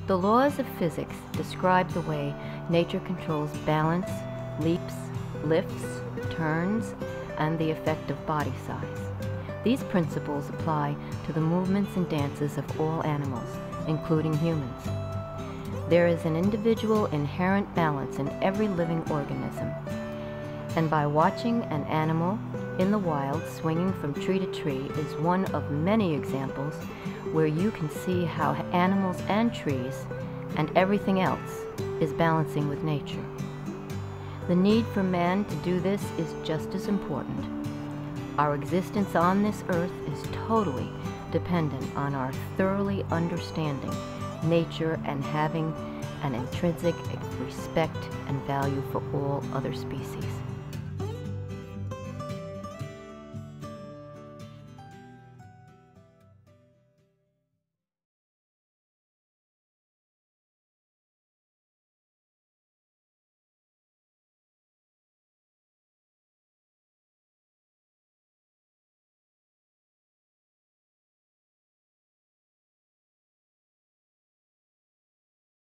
The laws of physics describe the way nature controls balance, leaps, lifts, turns, and the effect of body size. These principles apply to the movements and dances of all animals, including humans. There is an individual inherent balance in every living organism, and by watching an animal in the wild swinging from tree to tree is one of many examples where you can see how animals and trees and everything else is balancing with nature. The need for man to do this is just as important. Our existence on this earth is totally dependent on our thoroughly understanding nature and having an intrinsic respect and value for all other species.